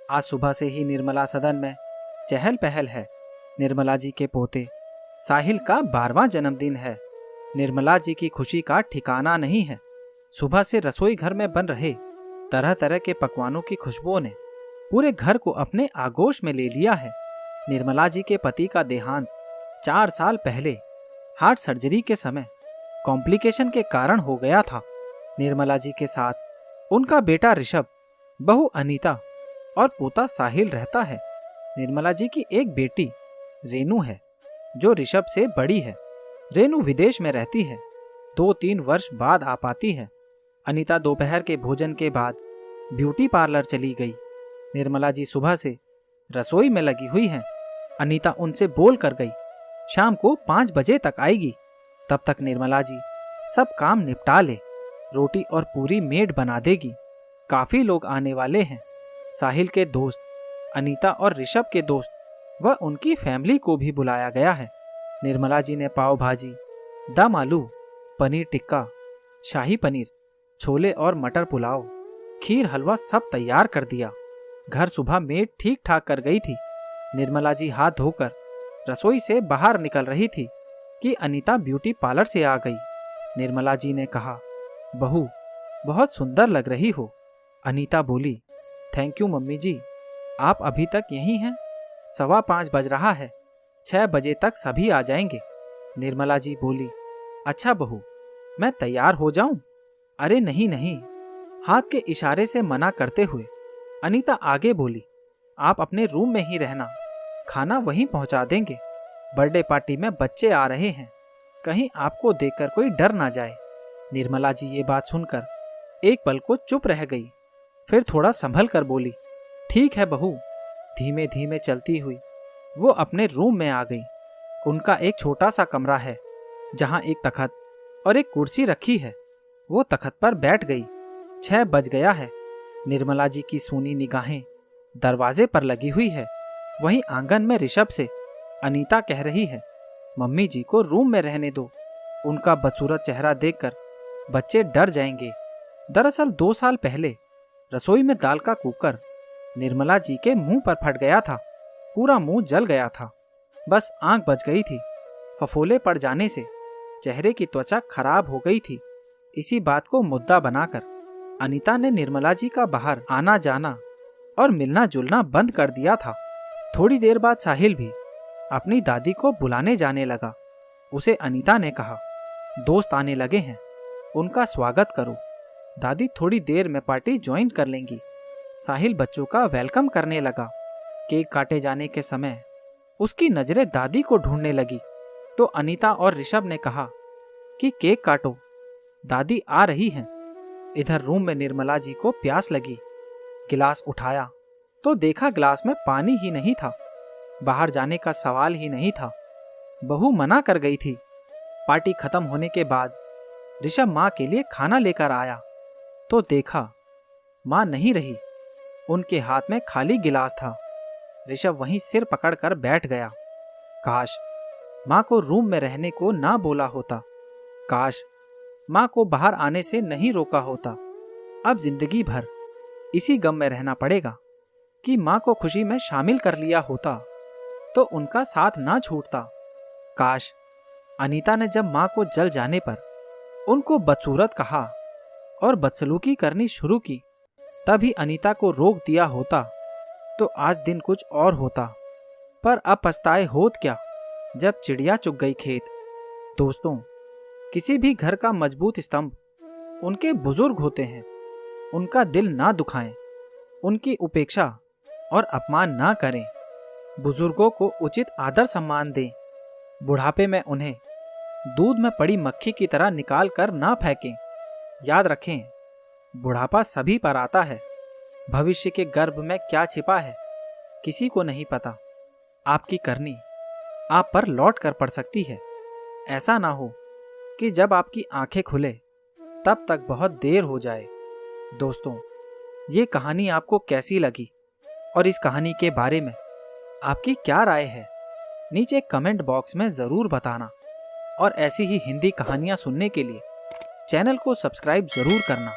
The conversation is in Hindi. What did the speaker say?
आज सुबह से ही निर्मला सदन में चहल पहल है। निर्मला जी के पोते साहिल का 12वां जन्मदिन है। निर्मला जी की खुशी का ठिकाना नहीं है। सुबह से रसोई घर में बन रहे तरह तरह के पकवानों की खुशबुओं ने पूरे घर को अपने आगोश में ले लिया है। निर्मला जी के पति का देहांत 4 साल पहले हार्ट सर्जरी के समय कॉम्प्लिकेशन के कारण हो गया था। निर्मला जी के साथ उनका बेटा ऋषभ, बहू अनीता और पोता साहिल रहता है। निर्मला जी की एक बेटी रेनू है जो ऋषभ से बड़ी है। रेनू विदेश में रहती है, 2-3 वर्ष बाद आ पाती है। अनीता दोपहर के भोजन के बाद ब्यूटी पार्लर चली गई। निर्मला जी सुबह से रसोई में लगी हुई हैं। अनीता उनसे बोल कर गई शाम को 5 बजे तक आएगी। तब तक निर्मला जी सब काम निपटा ले, रोटी और पूरी मेड बना देगी। काफी लोग आने वाले हैं। साहिल के दोस्त, अनीता और ऋषभ के दोस्त व उनकी फैमिली को भी बुलाया गया है। निर्मला जी ने पाव भाजी, दम आलू, पनीर टिक्का, शाही पनीर, छोले और मटर पुलाव, खीर, हलवा सब तैयार कर दिया। घर सुबह मेड ठीक ठाक कर गई थी। निर्मला जी हाथ धोकर रसोई से बाहर निकल रही थी कि अनीता ब्यूटी पार्लर से आ गई। निर्मला जी ने कहा, बहू बहुत सुंदर लग रही हो। अनीता बोली, थैंक यू मम्मी जी, आप अभी तक यहीं हैं? 5:15 बज रहा है, 6 बजे तक सभी आ जाएंगे। निर्मला जी बोली, अच्छा बहू, मैं तैयार हो जाऊं? अरे नहीं नहीं, हाथ के इशारे से मना करते हुए अनीता आगे बोली, आप अपने रूम में ही रहना, खाना वहीं पहुंचा देंगे। बर्थडे पार्टी में बच्चे आ रहे हैं, कहीं आपको देखकर कोई डर ना जाए। निर्मला जी ये बात सुनकर एक पल को चुप रह गई, फिर थोड़ा संभल कर बोली, ठीक है बहू। धीमे धीमे चलती हुई वो अपने रूम में आ गई। उनका एक छोटा सा कमरा है जहां एक तखत और एक कुर्सी रखी है। वो तखत पर बैठ गई। 6 बज गया है। निर्मला जी की सूनी निगाहें दरवाजे पर लगी हुई है। वहीं आंगन में ऋषभ से अनीता कह रही है, मम्मी जी को रूम में रहने दो, उनका बदसूरत चेहरा देखकर बच्चे डर जाएंगे। दरअसल 2 साल पहले रसोई में दाल का कुकर निर्मला जी के मुंह पर फट गया था। पूरा मुंह जल गया था, बस आंख बच गई थी। फफोले पड़ जाने से चेहरे की त्वचा खराब हो गई थी। इसी बात को मुद्दा बनाकर अनीता ने निर्मला जी का बाहर आना जाना और मिलना जुलना बंद कर दिया था। थोड़ी देर बाद साहिल भी अपनी दादी को बुलाने जाने लगा। उसे अनीता ने कहा, दोस्त आने लगे हैं, उनका स्वागत करो। दादी थोड़ी देर में पार्टी ज्वाइन कर लेंगी। साहिल बच्चों का वेलकम करने लगा। केक काटे जाने के समय उसकी नजरें दादी को ढूंढने लगी तो अनीता और ऋषभ ने कहा कि केक काटो, दादी आ रही हैं। इधर रूम में निर्मला जी को प्यास लगी। गिलास उठाया तो देखा गिलास में पानी ही नहीं था। बाहर जाने का सवाल ही नहीं था। बहू मना कर गई थी। पार्टी खत्म होने के बाद ऋषभ माँ के लिए खाना लेकर आया तो देखा माँ नहीं रही। उनके हाथ में खाली गिलास था। ऋषभ वहीं सिर पकड़कर बैठ गया। काश माँ को रूम में रहने को ना बोला होता। काश माँ को बाहर आने से नहीं रोका होता। अब जिंदगी भर इसी गम में रहना पड़ेगा कि माँ को खुशी में शामिल कर लिया होता तो उनका साथ ना छूटता। काश अनीता ने जब माँ को जल जाने पर उनको बदसूरत कहा और बदसलूकी करनी शुरू की, तभी अनीता को रोक दिया होता तो आज दिन कुछ और होता। पर अब पछताए होत क्या जब चिड़िया चुग गई खेत। दोस्तों, किसी भी घर का मजबूत स्तंभ उनके बुजुर्ग होते हैं। उनका दिल ना दुखाएं, उनकी उपेक्षा और अपमान ना करें। बुजुर्गों को उचित आदर सम्मान दें। बुढ़ापे में उन्हें दूध में पड़ी मक्खी की तरह निकाल कर ना फेंकें। याद रखें, बुढ़ापा सभी पर आता है। भविष्य के गर्भ में क्या छिपा है किसी को नहीं पता। आपकी करनी आप पर लौट कर पड़ सकती है। ऐसा ना हो कि जब आपकी आंखें खुले तब तक बहुत देर हो जाए। दोस्तों, ये कहानी आपको कैसी लगी और इस कहानी के बारे में आपकी क्या राय है, नीचे कमेंट बॉक्स में ज़रूर बताना। और ऐसी ही हिंदी कहानियाँ सुनने के लिए चैनल को सब्सक्राइब ज़रूर करना।